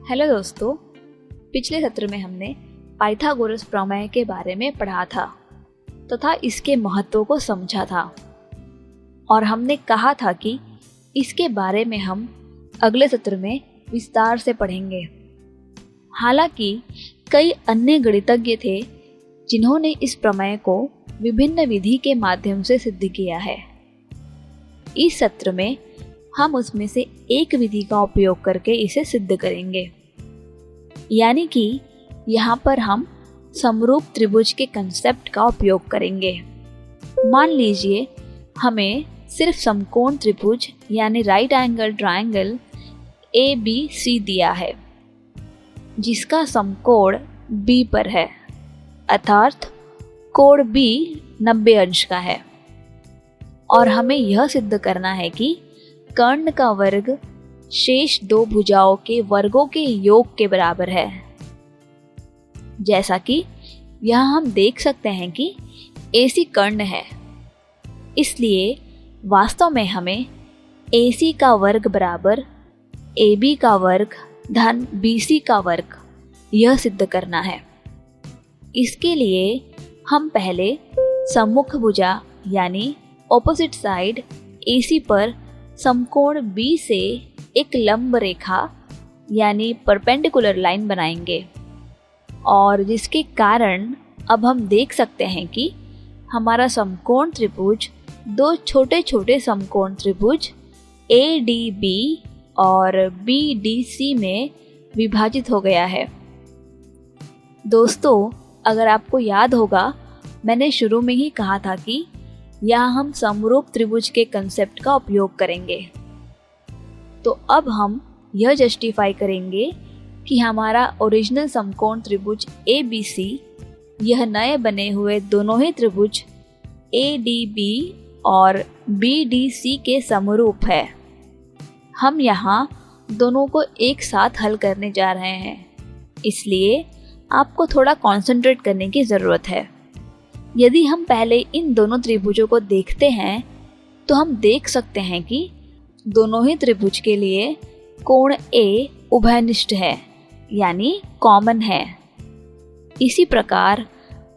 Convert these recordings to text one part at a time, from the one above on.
Hello दोस्तों, पिछले सत्र में हमने पाइथागोरस प्रमेय के बारे में पढ़ा था तथा इसके महत्व को समझा था और हमने कहा था कि इसके बारे में हम अगले सत्र में विस्तार से पढ़ेंगे। हालांकि कई अन्य गणितज्ञ थे जिन्होंने इस प्रमेय को विभिन्न विधि के माध्यम से सिद्ध किया है। इस सत्र में हम उसमें से एक विधि का उपयोग करके इसे सिद्ध करेंगे, यानी कि यहाँ पर हम समरूप त्रिभुज के कंसेप्ट का उपयोग करेंगे। मान लीजिए हमें सिर्फ समकोण त्रिभुज यानी राइट एंगल ट्रायंगल ABC दिया है जिसका समकोण B पर है, अर्थात कोण B 90 अंश का है और हमें यह सिद्ध करना है कि कर्ण का वर्ग शेष दो भुजाओं के वर्गों के योग के बराबर है। जैसा कि यहाँ हम देख सकते हैं कि AC कर्ण है, इसलिए वास्तव में हमें AC का वर्ग बराबर AB का वर्ग धन BC का वर्ग यह सिद्ध करना है। इसके लिए हम पहले सम्मुख भुजा यानी ऑपोजिट साइड AC पर समकोण B से एक लंब रेखा यानी परपेंडिकुलर लाइन बनाएंगे और जिसके कारण अब हम देख सकते हैं कि हमारा समकोण त्रिभुज दो छोटे छोटे समकोण त्रिभुज ADB और BDC में विभाजित हो गया है। दोस्तों, अगर आपको याद होगा, मैंने शुरू में ही कहा था कि यहाँ हम समरूप त्रिभुज के कंसेप्ट का उपयोग करेंगे। तो अब हम यह जस्टिफाई करेंगे कि हमारा ओरिजिनल समकोण त्रिभुज ABC यह नए बने हुए दोनों ही त्रिभुज ADB और BDC के समरूप है। हम यहाँ दोनों को एक साथ हल करने जा रहे हैं, इसलिए आपको थोड़ा कंसंट्रेट करने की ज़रूरत है। यदि हम पहले इन दोनों त्रिभुजों को देखते हैं तो हम देख सकते हैं कि दोनों ही त्रिभुज के लिए कोण A उभयनिष्ठ है यानी कॉमन है। इसी प्रकार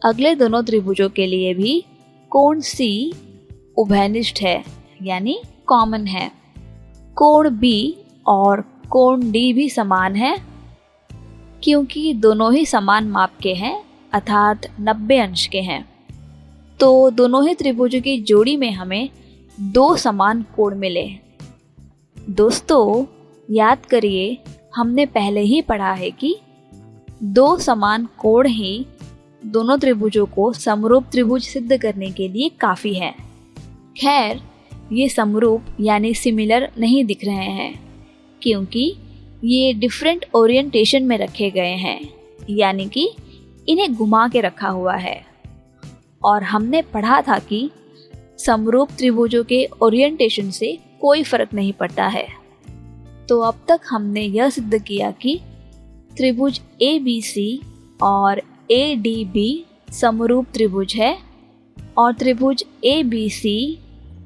अगले दोनों त्रिभुजों के लिए भी कोण C उभयनिष्ठ है यानी कॉमन है। कोण B और कोण D भी समान है क्योंकि दोनों ही समान माप के हैं, अर्थात 90 अंश के हैं। तो दोनों ही त्रिभुजों की जोड़ी में हमें दो समान कोण मिले। दोस्तों, याद करिए, हमने पहले ही पढ़ा है कि दो समान कोण ही दोनों त्रिभुजों को समरूप त्रिभुज सिद्ध करने के लिए काफ़ी है। खैर, ये समरूप यानी सिमिलर नहीं दिख रहे हैं क्योंकि ये डिफरेंट ओरिएंटेशन में रखे गए हैं, यानी कि इन्हें घुमा के रखा हुआ है। और हमने पढ़ा था कि समरूप त्रिभुजों के ओरिएंटेशन से कोई फर्क नहीं पड़ता है। तो अब तक हमने यह सिद्ध किया कि त्रिभुज ABC और ADB समरूप त्रिभुज है और त्रिभुज ABC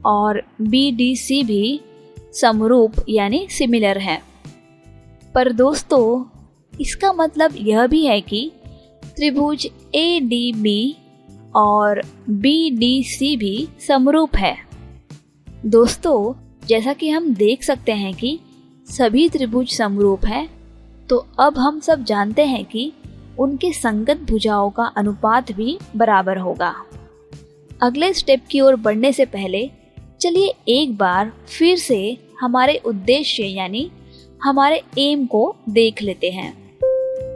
और BDC भी समरूप यानी सिमिलर है। पर दोस्तों, इसका मतलब यह भी है कि त्रिभुज ADB और BDC भी समरूप है। दोस्तों, जैसा कि हम देख सकते हैं कि सभी त्रिभुज समरूप हैं, तो अब हम सब जानते हैं कि उनके संगत भुजाओं का अनुपात भी बराबर होगा। अगले स्टेप की ओर बढ़ने से पहले चलिए एक बार फिर से हमारे उद्देश्य यानी हमारे एम को देख लेते हैं।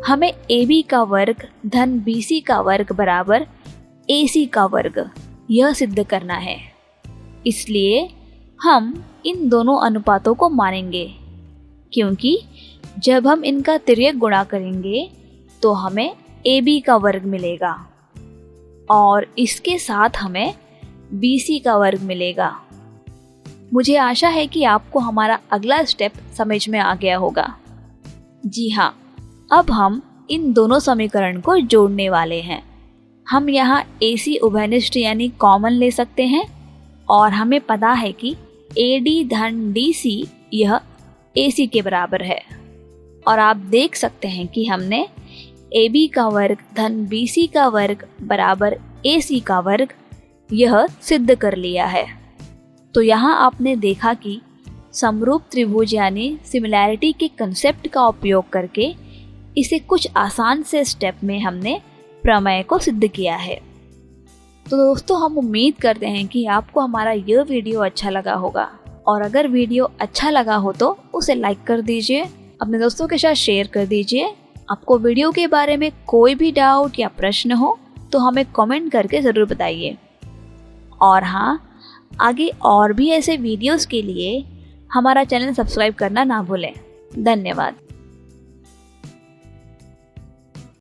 हमें AB का वर्ग धन BC का वर्ग बराबर AC का वर्ग यह सिद्ध करना है। इसलिए हम इन दोनों अनुपातों को मानेंगे क्योंकि जब हम इनका तिर्यक गुणा करेंगे तो हमें AB का वर्ग मिलेगा और इसके साथ हमें BC का वर्ग मिलेगा। मुझे आशा है कि आपको हमारा अगला स्टेप समझ में आ गया होगा। जी हाँ, अब हम इन दोनों समीकरण को जोड़ने वाले हैं। हम यहाँ AC उभयनिष्ठ यानी कॉमन ले सकते हैं और हमें पता है कि AD धन DC यह AC के बराबर है और आप देख सकते हैं कि हमने AB का वर्ग धन BC का वर्ग बराबर AC का वर्ग यह सिद्ध कर लिया है। तो यहाँ आपने देखा कि समरूप त्रिभुज यानी सिमिलैरिटी के कंसेप्ट का उपयोग करके इसे कुछ आसान से स्टेप में हमने प्रमेय को सिद्ध किया है। तो दोस्तों, हम उम्मीद करते हैं कि आपको हमारा यह वीडियो अच्छा लगा होगा, और अगर वीडियो अच्छा लगा हो तो उसे लाइक कर दीजिए, अपने दोस्तों के साथ शेयर कर दीजिए। आपको वीडियो के बारे में कोई भी डाउट या प्रश्न हो तो हमें कमेंट करके ज़रूर बताइए। और हाँ, आगे और भी ऐसे वीडियोस के लिए हमारा चैनल सब्सक्राइब करना ना भूलें। धन्यवाद।